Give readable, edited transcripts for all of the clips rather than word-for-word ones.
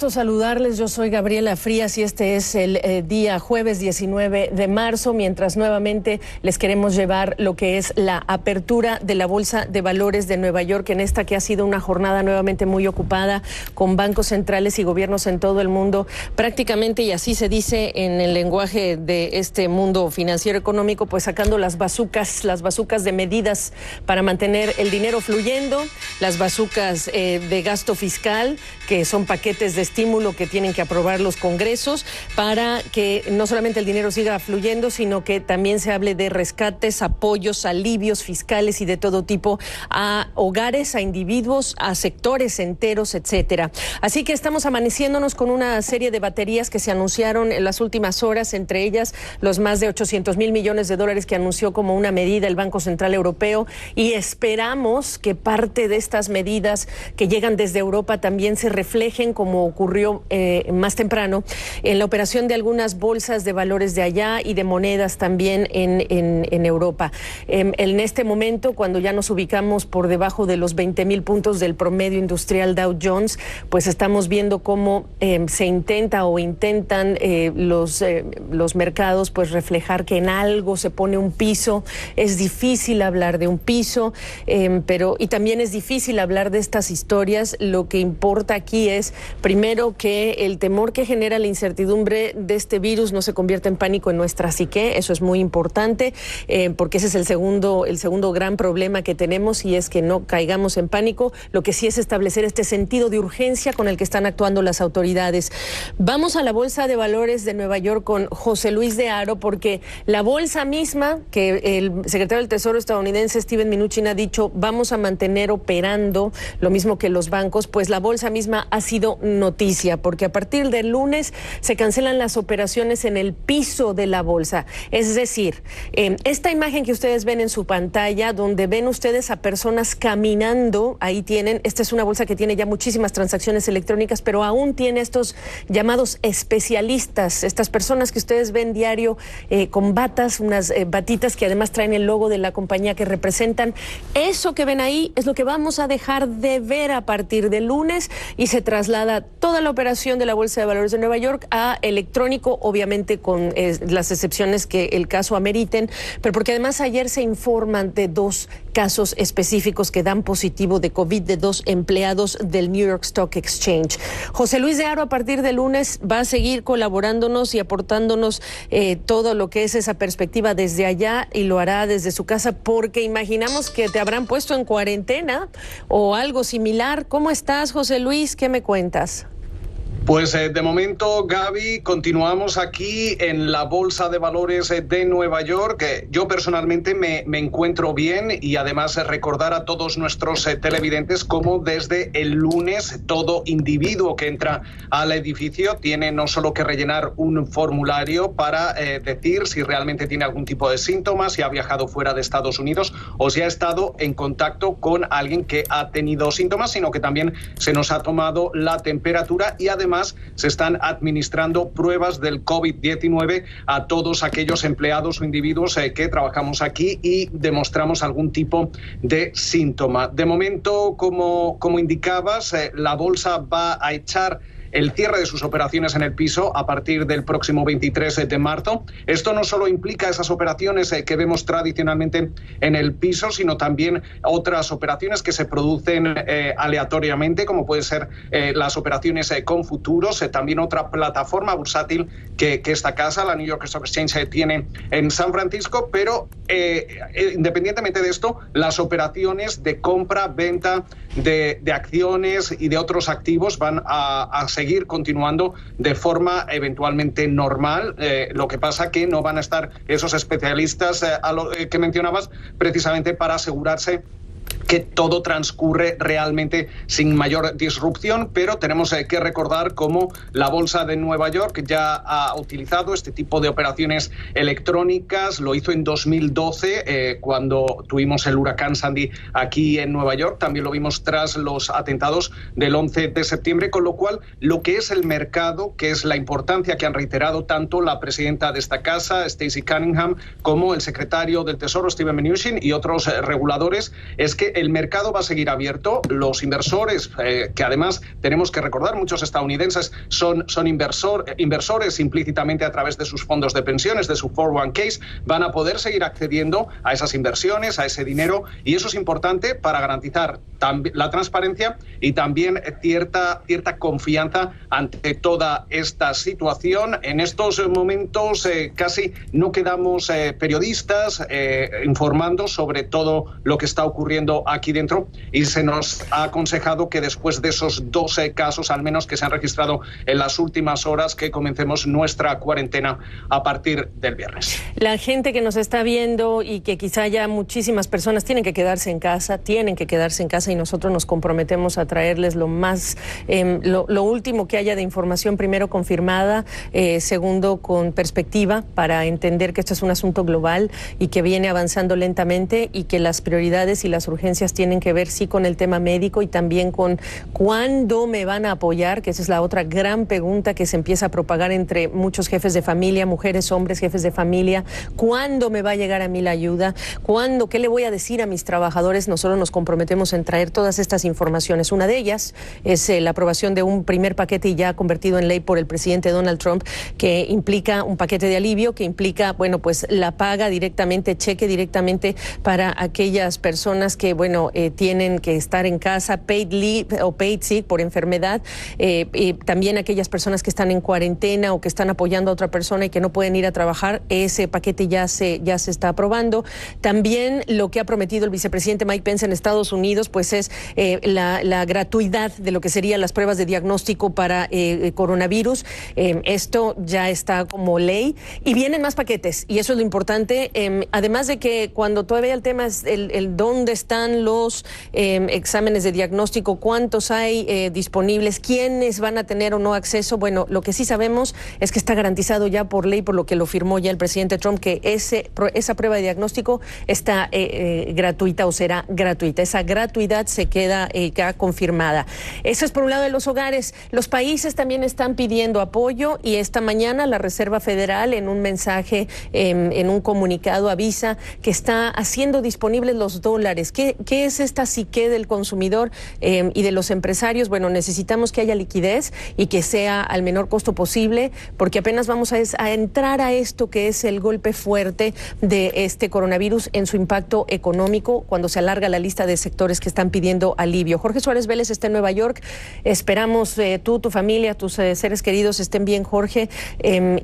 gusto saludarles. Yo soy Gabriela Frías y este es el día jueves 19 de marzo, mientras nuevamente les queremos llevar lo que es la apertura de la Bolsa de Valores de Nueva York, en esta que ha sido una jornada nuevamente muy ocupada con bancos centrales y gobiernos en todo el mundo, prácticamente, y así se dice en el lenguaje de este mundo financiero económico, pues sacando las bazucas de medidas para mantener el dinero fluyendo, las bazucas de gasto fiscal, que son paquetes de estímulo que tienen que aprobar los congresos para que no solamente el dinero siga fluyendo, sino que también se hable de rescates, apoyos, alivios fiscales y de todo tipo a hogares, a individuos, a sectores enteros, etcétera. Así que estamos amaneciéndonos con una serie de baterías que se anunciaron en las últimas horas, entre ellas los más de 800,000 millones de dólares que anunció como una medida el Banco Central Europeo, y esperamos que parte de estas medidas que llegan desde Europa también se reflejen, como ocurrió más temprano, en la operación de algunas bolsas de valores de allá y de monedas también en Europa. En este momento, cuando ya nos ubicamos por debajo de los 20,000 puntos del promedio industrial Dow Jones, pues estamos viendo cómo se intenta o intentan los mercados pues reflejar que en algo se pone un piso. Es difícil hablar de un piso, y también es difícil hablar de estas historias. Lo que importa aquí es, primero, que el temor que genera la incertidumbre de este virus no se convierta en pánico en nuestra psique. Eso es muy importante, porque ese es el segundo gran problema que tenemos, y es que no caigamos en pánico. Lo que sí es establecer este sentido de urgencia con el que están actuando las autoridades. Vamos a la Bolsa de Valores de Nueva York con José Luis de Haro, porque la bolsa misma, que el secretario del Tesoro estadounidense Steven Mnuchin ha dicho vamos a mantener operando, lo mismo que los bancos, pues la bolsa misma ha sido noticia, porque a partir del lunes se cancelan las operaciones en el piso de la bolsa. Es decir, esta imagen que ustedes ven en su pantalla, donde ven ustedes a personas caminando, ahí tienen, esta es una bolsa que tiene ya muchísimas transacciones electrónicas, pero aún tiene estos llamados especialistas, estas personas que ustedes ven diario con batas, unas batitas que además traen el logo de la compañía que representan. Eso que ven ahí es lo que vamos a dejar de ver a partir del lunes, y se traslada toda la operación de la Bolsa de Valores de Nueva York a electrónico, obviamente con las excepciones que el caso ameriten, pero porque además ayer se informan de 2 casos específicos que dan positivo de COVID de 2 empleados del New York Stock Exchange. José Luis de Haro, a partir del lunes va a seguir colaborándonos y aportándonos todo lo que es esa perspectiva desde allá, y lo hará desde su casa, porque imaginamos que te habrán puesto en cuarentena o algo similar. ¿Cómo estás, José Luis? ¿Qué me cuentas? Pues de momento, Gaby, continuamos aquí en la Bolsa de Valores de Nueva York. Yo personalmente me encuentro bien, y además recordar a todos nuestros televidentes cómo desde el lunes todo individuo que entra al edificio tiene no solo que rellenar un formulario para decir si realmente tiene algún tipo de síntomas, si ha viajado fuera de Estados Unidos o si ha estado en contacto con alguien que ha tenido síntomas, sino que también se nos ha tomado la temperatura, y además se están administrando pruebas del COVID-19 a todos aquellos empleados o individuos que trabajamos aquí y demostramos algún tipo de síntoma. De momento, como indicabas, la bolsa va a echar el cierre de sus operaciones en el piso a partir del próximo 23 de marzo. Esto no solo implica esas operaciones que vemos tradicionalmente en el piso, sino también otras operaciones que se producen aleatoriamente, como pueden ser las operaciones con futuros. También otra plataforma bursátil que esta casa, la New York Stock Exchange, tiene en San Francisco, pero independientemente de esto, las operaciones de compra, venta de acciones y de otros activos van a seguir continuando de forma eventualmente normal. Lo que pasa que no van a estar esos especialistas que mencionabas, precisamente para asegurarse que todo transcurre realmente sin mayor disrupción, pero tenemos que recordar cómo la Bolsa de Nueva York ya ha utilizado este tipo de operaciones electrónicas. Lo hizo en 2012, cuando tuvimos el huracán Sandy aquí en Nueva York. También lo vimos tras los atentados del 11 de septiembre, con lo cual lo que es el mercado, que es la importancia que han reiterado tanto la presidenta de esta casa, Stacey Cunningham, como el secretario del Tesoro, Steven Mnuchin, y otros reguladores, es que el mercado va a seguir abierto. Los inversores, que además tenemos que recordar, muchos estadounidenses son inversores implícitamente a través de sus fondos de pensiones, de sus 401ks, van a poder seguir accediendo a esas inversiones, a ese dinero, y eso es importante para garantizar la transparencia y también cierta confianza ante toda esta situación. En estos momentos casi no quedamos periodistas informando sobre todo lo que está ocurriendo aquí dentro, y se nos ha aconsejado que después de esos 12 casos al menos que se han registrado en las últimas horas, que comencemos nuestra cuarentena a partir del viernes. La gente que nos está viendo y que quizá ya muchísimas personas tienen que quedarse en casa y nosotros nos comprometemos a traerles lo último que haya de información, primero confirmada, segundo con perspectiva, para entender que esto es un asunto global y que viene avanzando lentamente, y que las prioridades y las urgencias tienen que ver sí con el tema médico y también con cuándo me van a apoyar, que esa es la otra gran pregunta que se empieza a propagar entre muchos jefes de familia, mujeres, hombres, jefes de familia. ¿Cuándo me va a llegar a mí la ayuda? ¿Cuándo? ¿Qué le voy a decir a mis trabajadores? Nosotros nos comprometemos en traer todas estas informaciones. Una de ellas es la aprobación de un primer paquete, y ya convertido en ley por el presidente Donald Trump, que implica un paquete de alivio, que implica, pues la paga directamente, cheque directamente para aquellas personas que, tienen que estar en casa, paid leave o paid sick por enfermedad, y también aquellas personas que están en cuarentena o que están apoyando a otra persona y que no pueden ir a trabajar. Ese paquete ya se está aprobando. También lo que ha prometido el vicepresidente Mike Pence en Estados Unidos, pues es la gratuidad de lo que serían las pruebas de diagnóstico para coronavirus. Esto ya está como ley, y vienen más paquetes, y eso es lo importante. Además de que cuando todavía el tema es el dónde están los exámenes de diagnóstico, cuántos hay disponibles, quiénes van a tener o no acceso. Lo que sí sabemos es que está garantizado ya por ley, por lo que lo firmó ya el presidente Trump, que esa prueba de diagnóstico está gratuita o será gratuita. Esa gratuidad se queda confirmada. Eso es por un lado de los hogares. Los países también están pidiendo apoyo, y esta mañana la Reserva Federal, en un mensaje, en un comunicado, avisa que está haciendo disponibles los dólares. ¿Qué es esta psique del consumidor y de los empresarios? Necesitamos que haya liquidez y que sea al menor costo posible, porque apenas vamos a entrar a esto que es el golpe fuerte de este coronavirus en su impacto económico, cuando se alarga la lista de sectores que están pidiendo alivio. Jorge Suárez Vélez está en Nueva York. Esperamos tú, tu familia, tus seres queridos estén bien, Jorge.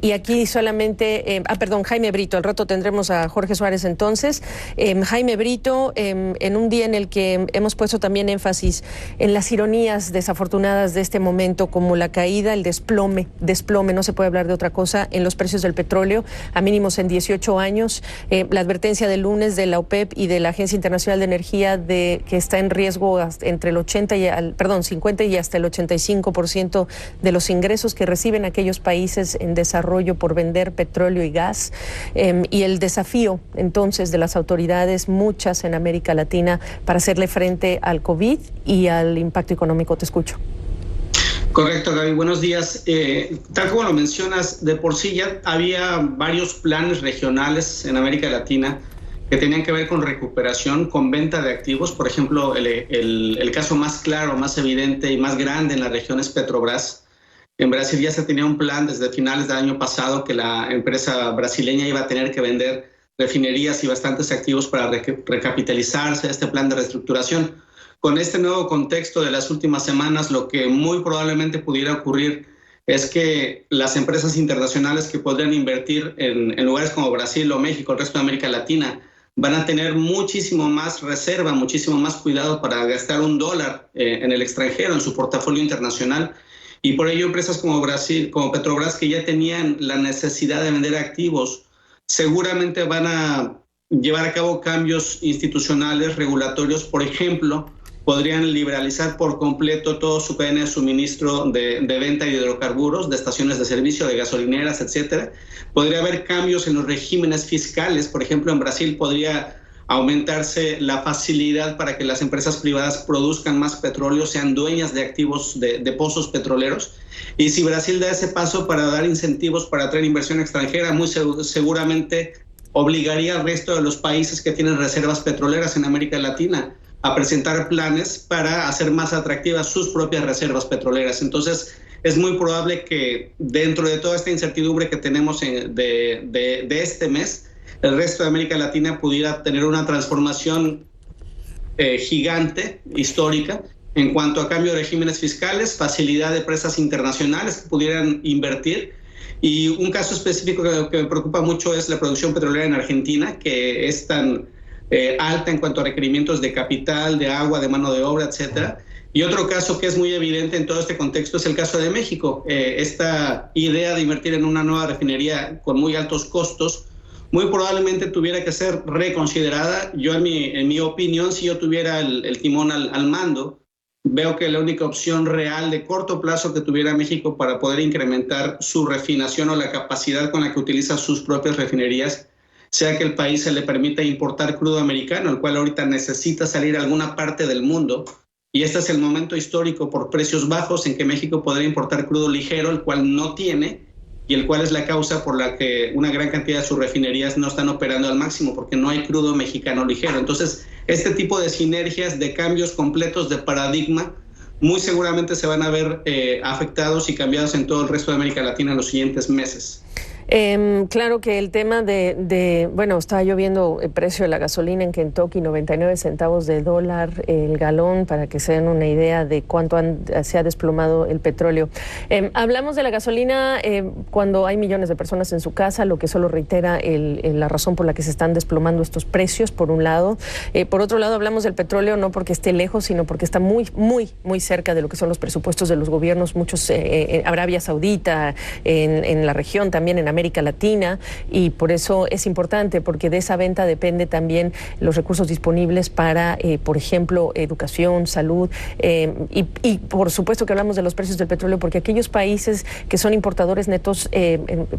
Y aquí solamente, Jaime Brito, al rato tendremos a Jorge Suárez entonces. Jaime Brito, en un día en el que hemos puesto también énfasis en las ironías desafortunadas de este momento, como la caída, el desplome, no se puede hablar de otra cosa, en los precios del petróleo, a mínimos en 18 años. La advertencia del lunes de la OPEP y de la Agencia Internacional de Energía de que está en riesgo entre el 50 y hasta el 85% de los ingresos que reciben aquellos países en desarrollo por vender petróleo y gas, y el desafío entonces de las autoridades, muchas en América Latina, para hacerle frente al COVID y al impacto económico. Te escucho. Correcto, Gaby. Buenos días. Tal como lo mencionas, de por sí ya había varios planes regionales en América Latina que tenían que ver con recuperación, con venta de activos. Por ejemplo, el caso más claro, más evidente y más grande en la región es Petrobras. En Brasil ya se tenía un plan desde finales del año pasado que la empresa brasileña iba a tener que vender refinerías y bastantes activos para recapitalizarse, este plan de reestructuración. Con este nuevo contexto de las últimas semanas, lo que muy probablemente pudiera ocurrir es que las empresas internacionales que podrían invertir en lugares como Brasil o México, el resto de América Latina, van a tener muchísimo más reserva, muchísimo más cuidado para gastar $1 en el extranjero, en su portafolio internacional. Y por ello empresas como Petrobras, que ya tenían la necesidad de vender activos, seguramente van a llevar a cabo cambios institucionales, regulatorios. Por ejemplo, podrían liberalizar por completo toda su cadena de suministro de venta de hidrocarburos, de estaciones de servicio, de gasolineras, etcétera. Podría haber cambios en los regímenes fiscales. Por ejemplo, en Brasil podría aumentarse la facilidad para que las empresas privadas produzcan más petróleo, sean dueñas de activos de pozos petroleros. Y si Brasil da ese paso para dar incentivos para atraer inversión extranjera, muy seguramente obligaría al resto de los países que tienen reservas petroleras en América Latina a presentar planes para hacer más atractivas sus propias reservas petroleras. Entonces, es muy probable que dentro de toda esta incertidumbre que tenemos de este mes, el resto de América Latina pudiera tener una transformación gigante, histórica, en cuanto a cambio de regímenes fiscales, facilidad de empresas internacionales que pudieran invertir. Y un caso específico que me preocupa mucho es la producción petrolera en Argentina, que es tan alta en cuanto a requerimientos de capital, de agua, de mano de obra, etcétera. Y otro caso que es muy evidente en todo este contexto es el caso de México. Esta idea de invertir en una nueva refinería con muy altos costos muy probablemente tuviera que ser reconsiderada. Yo, en mi opinión, si yo tuviera el timón al mando, veo que la única opción real de corto plazo que tuviera México para poder incrementar su refinación o la capacidad con la que utiliza sus propias refinerías sea que el país se le permita importar crudo americano, el cual ahorita necesita salir a alguna parte del mundo. Y este es el momento histórico por precios bajos en que México podría importar crudo ligero, el cual no tiene, y el cual es la causa por la que una gran cantidad de sus refinerías no están operando al máximo, porque no hay crudo mexicano ligero. Entonces, este tipo de sinergias, de cambios completos de paradigma, muy seguramente se van a ver afectados y cambiados en todo el resto de América Latina en los siguientes meses. Claro que el tema bueno, estaba yo viendo el precio de la gasolina en Kentucky, 99 centavos de dólar el galón, para que se den una idea de cuánto se ha desplomado el petróleo. Hablamos de la gasolina cuando hay millones de personas en su casa, lo que solo reitera la razón por la que se están desplomando estos precios, por un lado. Por otro lado, hablamos del petróleo no porque esté lejos, sino porque está muy, muy, muy cerca de lo que son los presupuestos de los gobiernos, muchos Arabia Saudita, en la región, también en América Latina, y por eso es importante, porque de esa venta depende también los recursos disponibles para, por ejemplo, educación, salud, y por supuesto que hablamos de los precios del petróleo, porque aquellos países que son importadores netos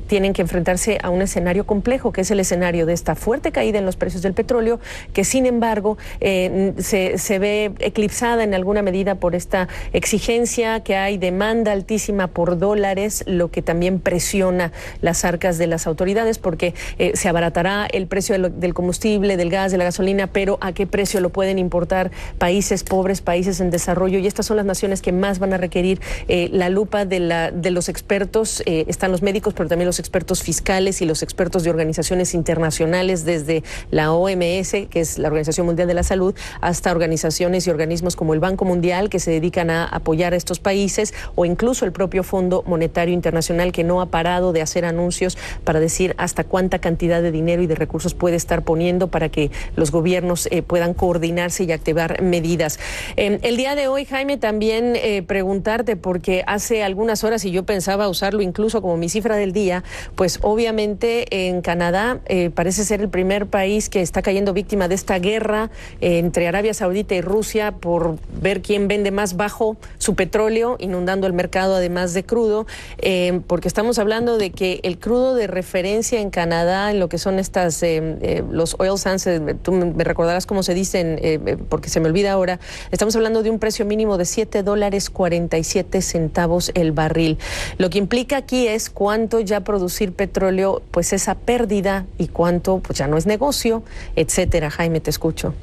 tienen que enfrentarse a un escenario complejo, que es el escenario de esta fuerte caída en los precios del petróleo, que sin embargo se ve eclipsada en alguna medida por esta exigencia que hay, demanda altísima por dólares, lo que también presiona las arcas de las autoridades, porque se abaratará el precio del combustible, del gas, de la gasolina, pero ¿a qué precio lo pueden importar países pobres, países en desarrollo? Y estas son las naciones que más van a requerir la lupa de los expertos. Están los médicos, pero también los expertos fiscales y los expertos de organizaciones internacionales, desde la OMS, que es la Organización Mundial de la Salud, hasta organizaciones y organismos como el Banco Mundial, que se dedican a apoyar a estos países, o incluso el propio Fondo Monetario Internacional, que no ha parado de hacer anuncios para decir hasta cuánta cantidad de dinero y de recursos puede estar poniendo para que los gobiernos puedan coordinarse y activar medidas. El día de hoy, Jaime, también preguntarte, porque hace algunas horas, y yo pensaba usarlo incluso como mi cifra del día, pues obviamente en Canadá parece ser el primer país que está cayendo víctima de esta guerra entre Arabia Saudita y Rusia por ver quién vende más bajo su petróleo, inundando el mercado además de crudo, porque estamos hablando de que el crudo de referencia en Canadá, en lo que son los oil sands, tú me recordarás cómo se dicen, porque se me olvida ahora, estamos hablando de un precio mínimo de $7.47 el barril. Lo que implica aquí es cuánto ya producir petróleo, pues esa pérdida, y cuánto pues ya no es negocio, etcétera. Jaime, te escucho.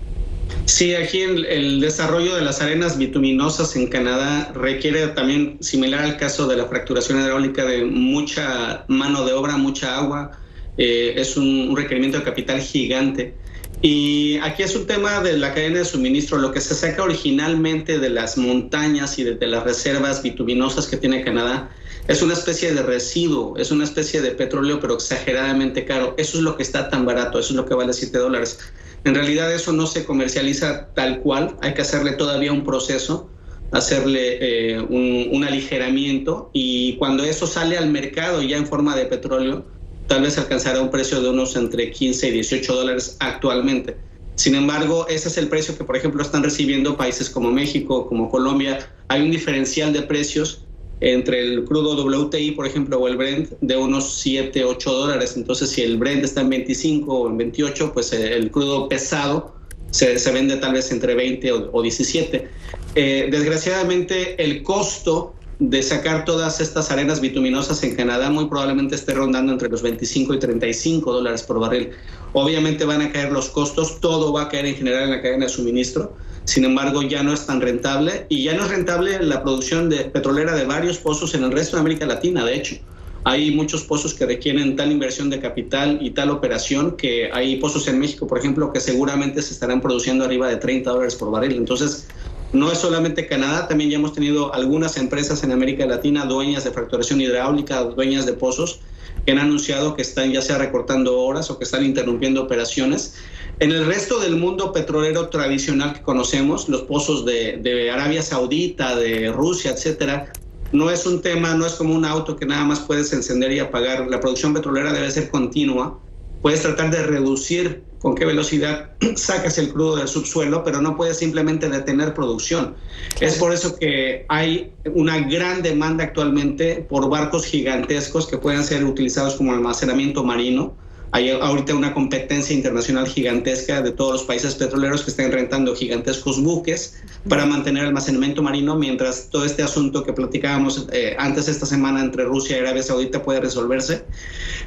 Sí, aquí el desarrollo de las arenas bituminosas en Canadá requiere también, similar al caso de la fracturación hidráulica, de mucha mano de obra, mucha agua. Es un requerimiento de capital gigante. Y aquí es un tema de la cadena de suministro. Lo que se saca originalmente de las montañas y de las reservas bituminosas que tiene Canadá es una especie de residuo, es una especie de petróleo, pero exageradamente caro. Eso es lo que está tan barato, eso es lo que vale $7. En realidad eso no se comercializa tal cual, hay que hacerle todavía un proceso, hacerle un aligeramiento, y cuando eso sale al mercado ya en forma de petróleo, tal vez alcanzará un precio de unos entre $15 y $18 actualmente. Sin embargo, ese es el precio que, por ejemplo, están recibiendo países como México, como Colombia. Hay un diferencial de precios entre el crudo WTI, por ejemplo, o el Brent, de unos $7, $8. Entonces, si el Brent está en 25 o en 28, pues el crudo pesado se vende tal vez entre 20 o 17. Desgraciadamente, el costo de sacar todas estas arenas bituminosas en Canadá muy probablemente esté rondando entre los 25 y 35 dólares por barril. Obviamente van a caer los costos, todo va a caer en general en la cadena de suministro. Sin embargo, ya no es tan rentable, y ya no es rentable la producción petrolera de varios pozos en el resto de América Latina. De hecho, hay muchos pozos que requieren tal inversión de capital y tal operación, que hay pozos en México, por ejemplo, que seguramente se estarán produciendo arriba de 30 dólares por barril. Entonces, no es solamente Canadá, también ya hemos tenido algunas empresas en América Latina, dueñas de fracturación hidráulica, dueñas de pozos, que han anunciado que están ya sea recortando horas o que están interrumpiendo operaciones. En el resto del mundo petrolero tradicional que conocemos, los pozos de Arabia Saudita, de Rusia, etcétera, no es un tema, no es como un auto que nada más puedes encender y apagar. La producción petrolera debe ser continua. Puedes tratar de reducir con qué velocidad sacas el crudo del subsuelo, pero no puedes simplemente detener producción. Es por eso que hay una gran demanda actualmente por barcos gigantescos que puedan ser utilizados como almacenamiento marino. Hay ahorita una competencia internacional gigantesca de todos los países petroleros que están rentando gigantescos buques para mantener almacenamiento marino, mientras todo este asunto que platicábamos antes esta semana entre Rusia y Arabia Saudita puede resolverse.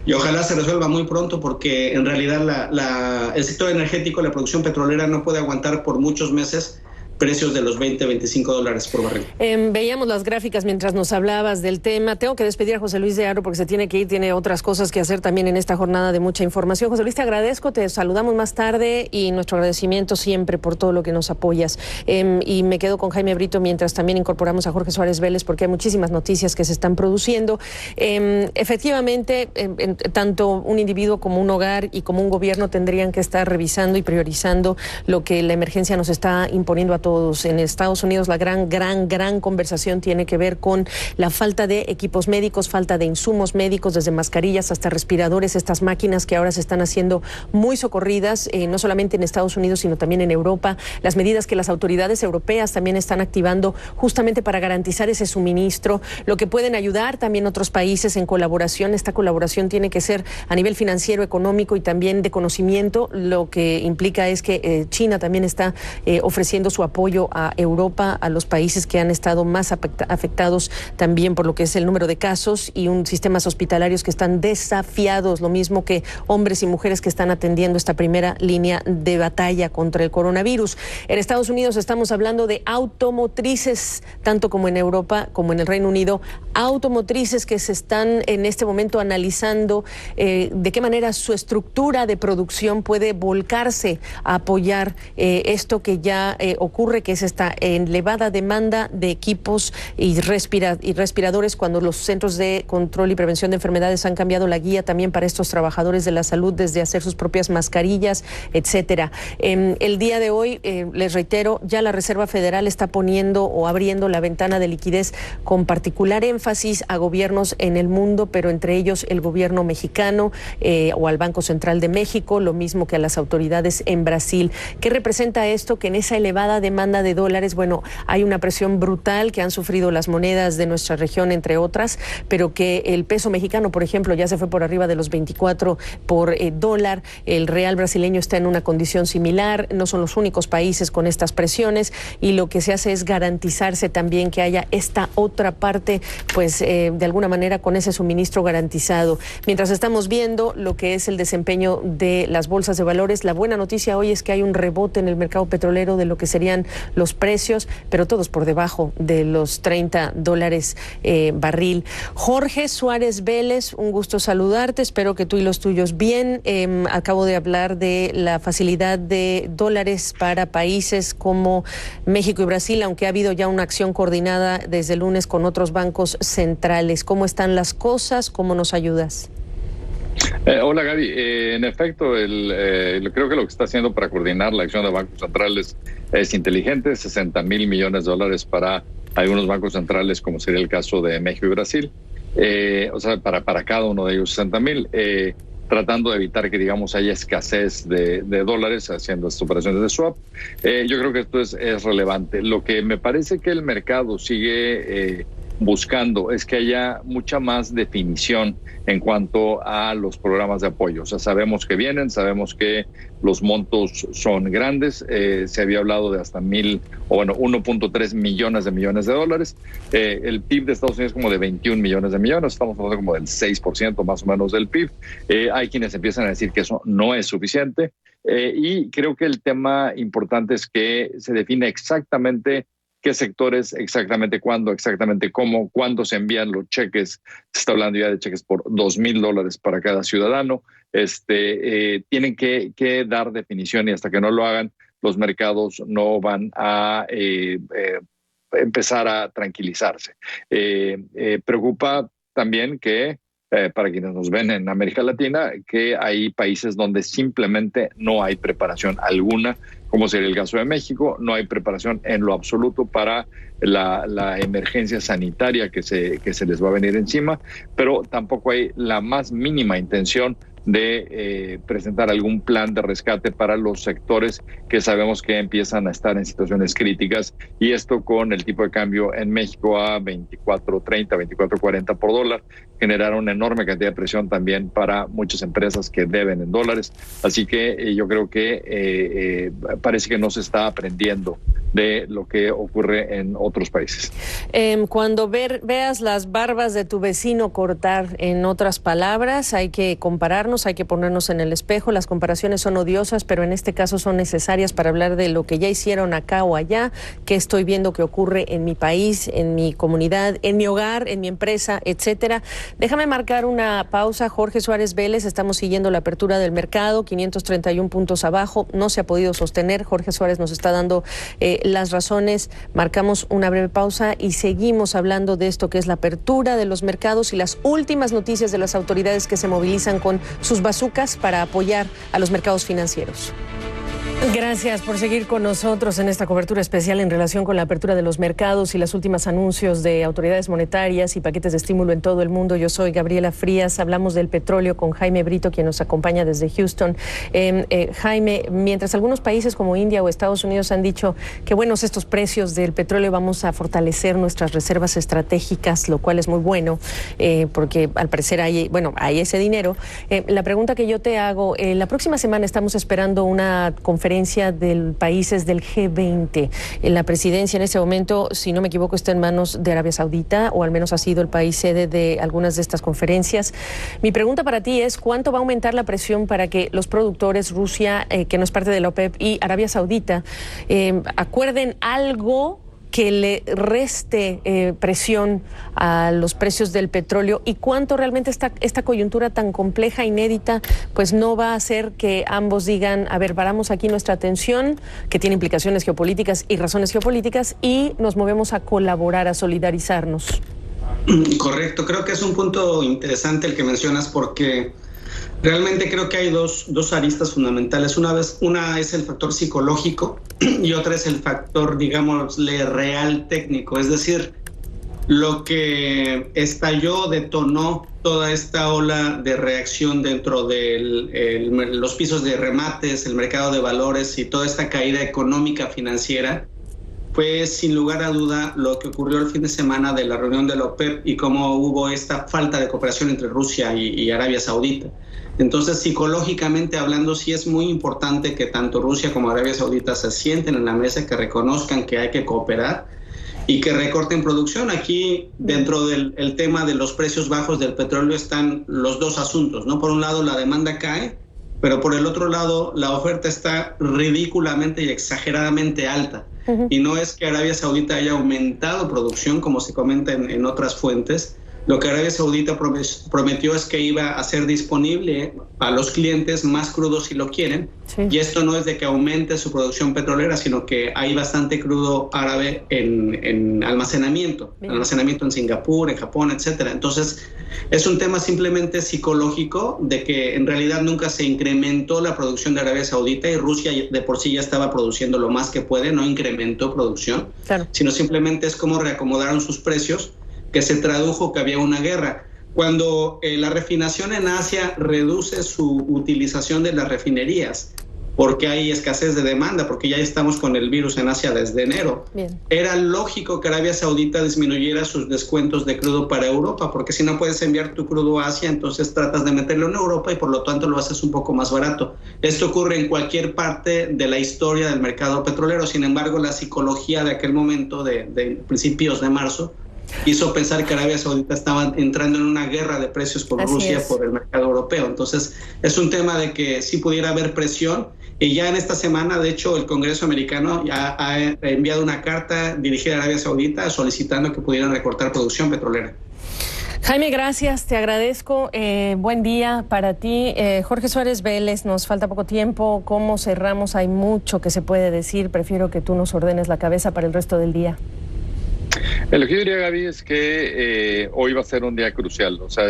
Y ojalá se resuelva muy pronto, porque en realidad el sector energético, la producción petrolera, no puede aguantar por muchos meses precios de los 20, 25 dólares por barril. Veíamos las gráficas mientras nos hablabas del tema. Tengo que despedir a José Luis de Haro porque se tiene que ir, tiene otras cosas que hacer también en esta jornada de mucha información. José Luis, te agradezco, te saludamos más tarde, y nuestro agradecimiento siempre por todo lo que nos apoyas. Y me quedo con Jaime Brito mientras también incorporamos a Jorge Suárez Vélez, porque hay muchísimas noticias que se están produciendo. Efectivamente, tanto un individuo como un hogar y como un gobierno tendrían que estar revisando y priorizando lo que la emergencia nos está imponiendo a todos. En Estados Unidos la gran conversación tiene que ver con la falta de equipos médicos, falta de insumos médicos, desde mascarillas hasta respiradores, estas máquinas que ahora se están haciendo muy socorridas, no solamente en Estados Unidos, sino también en Europa. Las medidas que las autoridades europeas también están activando justamente para garantizar ese suministro, lo que pueden ayudar también otros países en colaboración. Esta colaboración tiene que ser a nivel financiero, económico y también de conocimiento. Lo que implica es que China también está ofreciendo su apoyo a Europa, a los países que han estado más afectados también por lo que es el número de casos, y un sistemas hospitalarios que están desafiados, lo mismo que hombres y mujeres que están atendiendo esta primera línea de batalla contra el coronavirus. En Estados Unidos estamos hablando de automotrices, tanto como en Europa como en el Reino Unido, automotrices que se están en este momento analizando de qué manera su estructura de producción puede volcarse a apoyar esto que ya ocurre, que es esta elevada demanda de equipos y respiradores, cuando los centros de control y prevención de enfermedades han cambiado la guía también para estos trabajadores de la salud, desde hacer sus propias mascarillas, etcétera. El día de hoy, les reitero, ya la Reserva Federal está poniendo o abriendo la ventana de liquidez con particular énfasis a gobiernos en el mundo, pero entre ellos el gobierno mexicano o al Banco Central de México, lo mismo que a las autoridades en Brasil. ¿Qué representa esto? Que en esa elevada demanda de dólares, bueno, hay una presión brutal que han sufrido las monedas de nuestra región, entre otras, pero que el peso mexicano, por ejemplo, ya se fue por arriba de los 24 por dólar. El real brasileño está en una condición similar. No son los únicos países con estas presiones, y lo que se hace es garantizarse también que haya esta otra parte, pues de alguna manera con ese suministro garantizado. Mientras estamos viendo lo que es el desempeño de las bolsas de valores, la buena noticia hoy es que hay un rebote en el mercado petrolero de lo que serían los precios, pero todos por debajo de los 30 dólares barril. Jorge Suárez Vélez, un gusto saludarte, espero que tú y los tuyos bien. Acabo de hablar de la facilidad de dólares para países como México y Brasil, aunque ha habido ya una acción coordinada desde el lunes con otros bancos centrales. ¿Cómo están las cosas? ¿Cómo nos ayudas? Hola Gaby, en efecto, creo que lo que está haciendo para coordinar la acción de bancos centrales es inteligente. 60 mil millones de dólares para algunos bancos centrales, como sería el caso de México y Brasil, o sea, para cada uno de ellos 60 mil, tratando de evitar que, digamos, haya escasez de dólares haciendo estas operaciones de swap. Yo creo que esto es relevante. Lo que me parece que el mercado sigue buscando es que haya mucha más definición en cuanto a los programas de apoyo. O sea, sabemos que vienen, sabemos que los montos son grandes. Se había hablado de hasta 1.3 millones de dólares. El PIB de Estados Unidos es como de 21 millones de millones. Estamos hablando como del 6% más o menos del PIB. Hay quienes empiezan a decir que eso no es suficiente. Y creo que el tema importante es que se define exactamente qué sectores, exactamente cuándo, exactamente cómo, cuándo se envían los cheques. Se está hablando ya de cheques por $2,000 para cada ciudadano. Tienen que dar definición, y hasta que no lo hagan, los mercados no van a empezar a tranquilizarse. Preocupa también que, para quienes nos ven en América Latina, que hay países donde simplemente no hay preparación alguna, como sería el caso de México. No hay preparación en lo absoluto para la emergencia sanitaria que se les va a venir encima, pero tampoco hay la más mínima intención de presentar algún plan de rescate para los sectores que sabemos que empiezan a estar en situaciones críticas, y esto con el tipo de cambio en México a 24.30, 24.40 por dólar, generar una enorme cantidad de presión también para muchas empresas que deben en dólares. Así que yo creo que parece que no se está aprendiendo de lo que ocurre en otros países. Cuando veas las barbas de tu vecino cortar, en otras palabras, hay que compararnos, hay que ponernos en el espejo. Las comparaciones son odiosas, pero en este caso son necesarias para hablar de lo que ya hicieron acá o allá, que estoy viendo que ocurre en mi país, en mi comunidad, en mi hogar, en mi empresa, etcétera. Déjame marcar una pausa. Jorge Suárez Vélez, estamos siguiendo la apertura del mercado, 531 puntos abajo, no se ha podido sostener. Jorge Suárez nos está dando las razones. Marcamos una breve pausa y seguimos hablando de esto que es la apertura de los mercados y las últimas noticias de las autoridades que se movilizan con sus bazucas para apoyar a los mercados financieros. Gracias por seguir con nosotros en esta cobertura especial en relación con la apertura de los mercados y los últimos anuncios de autoridades monetarias y paquetes de estímulo en todo el mundo. Yo soy Gabriela Frías. Hablamos del petróleo con Jaime Brito, quien nos acompaña desde Houston. Jaime, mientras algunos países como India o Estados Unidos han dicho que buenos estos precios del petróleo, vamos a fortalecer nuestras reservas estratégicas, lo cual es muy bueno, porque al parecer hay ese dinero. La pregunta que yo te hago, la próxima semana estamos esperando una conferencia de países del G20. La presidencia en este momento, si no me equivoco, está en manos de Arabia Saudita, o al menos ha sido el país sede de algunas de estas conferencias. Mi pregunta para ti es, ¿cuánto va a aumentar la presión para que los productores, Rusia, que no es parte de la OPEP, y Arabia Saudita, acuerden algo que le reste presión a los precios del petróleo, y cuánto realmente esta coyuntura tan compleja, inédita, pues no va a hacer que ambos digan, a ver, paramos aquí nuestra atención, que tiene implicaciones geopolíticas y razones geopolíticas, y nos movemos a colaborar, a solidarizarnos? Correcto, creo que es un punto interesante el que mencionas, porque realmente creo que hay dos aristas fundamentales. Una es el factor psicológico y otra es el factor, digámosle, real técnico. Es decir, lo que detonó toda esta ola de reacción dentro de los pisos de remates, el mercado de valores y toda esta caída económica financiera, fue sin lugar a duda lo que ocurrió el fin de semana de la reunión de la OPEP y cómo hubo esta falta de cooperación entre Rusia y Arabia Saudita. Entonces, psicológicamente hablando, sí es muy importante que tanto Rusia como Arabia Saudita se sienten en la mesa, que reconozcan que hay que cooperar y que recorten producción. Aquí, dentro del tema de los precios bajos del petróleo, están los dos asuntos, ¿no? Por un lado, la demanda cae, pero por el otro lado, la oferta está ridículamente y exageradamente alta. Y no es que Arabia Saudita haya aumentado producción, como se comenta en otras fuentes. Lo que Arabia Saudita prometió es que iba a ser disponible a los clientes más crudo si lo quieren. Sí. Y esto no es de que aumente su producción petrolera, sino que hay bastante crudo árabe en almacenamiento. Bien. Almacenamiento en Singapur, en Japón, etcétera. Entonces, es un tema simplemente psicológico de que en realidad nunca se incrementó la producción de Arabia Saudita, y Rusia de por sí ya estaba produciendo lo más que puede, no incrementó producción, claro, sino simplemente es como reacomodaron sus precios, que se tradujo que había una guerra. Cuando la refinación en Asia reduce su utilización de las refinerías, porque hay escasez de demanda, porque ya estamos con el virus en Asia desde enero. Bien. Era lógico que Arabia Saudita disminuyera sus descuentos de crudo para Europa, porque si no puedes enviar tu crudo a Asia, entonces tratas de meterlo en Europa y por lo tanto lo haces un poco más barato. Esto ocurre en cualquier parte de la historia del mercado petrolero. Sin embargo, la psicología de aquel momento, de principios de marzo, hizo pensar que Arabia Saudita estaba entrando en una guerra de precios con Rusia por el mercado europeo. Entonces, es un tema de que sí pudiera haber presión. Y ya en esta semana, de hecho, el Congreso americano ya ha enviado una carta dirigida a Arabia Saudita solicitando que pudieran recortar producción petrolera. Jaime, gracias, te agradezco. Buen día para ti. Jorge Suárez Vélez, nos falta poco tiempo. ¿Cómo cerramos? Hay mucho que se puede decir. Prefiero que tú nos ordenes la cabeza para el resto del día. Lo que yo diría, Gaby, es que hoy va a ser un día crucial. O sea,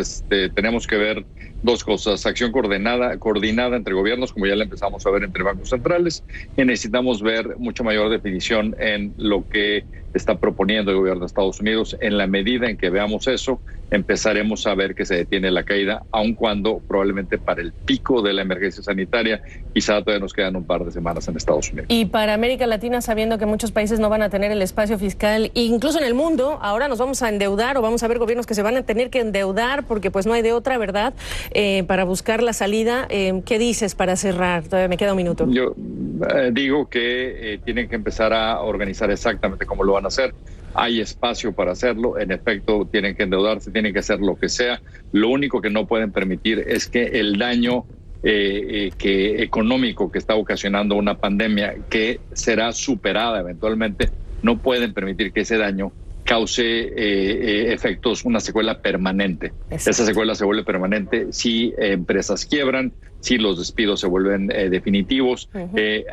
tenemos que ver dos cosas: acción coordinada entre gobiernos, como ya la empezamos a ver entre bancos centrales, y necesitamos ver mucha mayor definición en lo que está proponiendo el gobierno de Estados Unidos. En la medida en que veamos eso, empezaremos a ver que se detiene la caída, aun cuando probablemente para el pico de la emergencia sanitaria quizá todavía nos quedan un par de semanas en Estados Unidos. Y para América Latina, sabiendo que muchos países no van a tener el espacio fiscal, incluso en el mundo, ahora nos vamos a endeudar o vamos a ver gobiernos que se van a tener que endeudar porque pues no hay de otra, ¿verdad? Para buscar la salida. ¿Qué dices para cerrar? Todavía me queda un minuto. Yo digo que tienen que empezar a organizar exactamente cómo lo van a hacer. Hay espacio para hacerlo. En efecto, tienen que endeudarse, tienen que hacer lo que sea. Lo único que no pueden permitir es que el daño económico que está ocasionando una pandemia, que será superada eventualmente, no pueden permitir que ese daño cause efectos, una secuela permanente. Esa secuela se vuelve permanente si empresas quiebran, si los despidos se vuelven definitivos.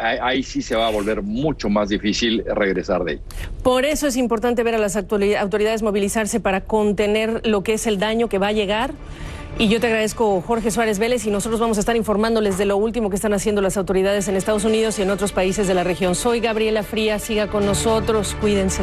Ahí sí se va a volver mucho más difícil regresar de ahí. Por eso es importante ver a las autoridades movilizarse para contener lo que es el daño que va a llegar. Y yo te agradezco, Jorge Suárez Vélez, y nosotros vamos a estar informándoles de lo último que están haciendo las autoridades en Estados Unidos y en otros países de la región. Soy Gabriela Frías, siga con nosotros, cuídense.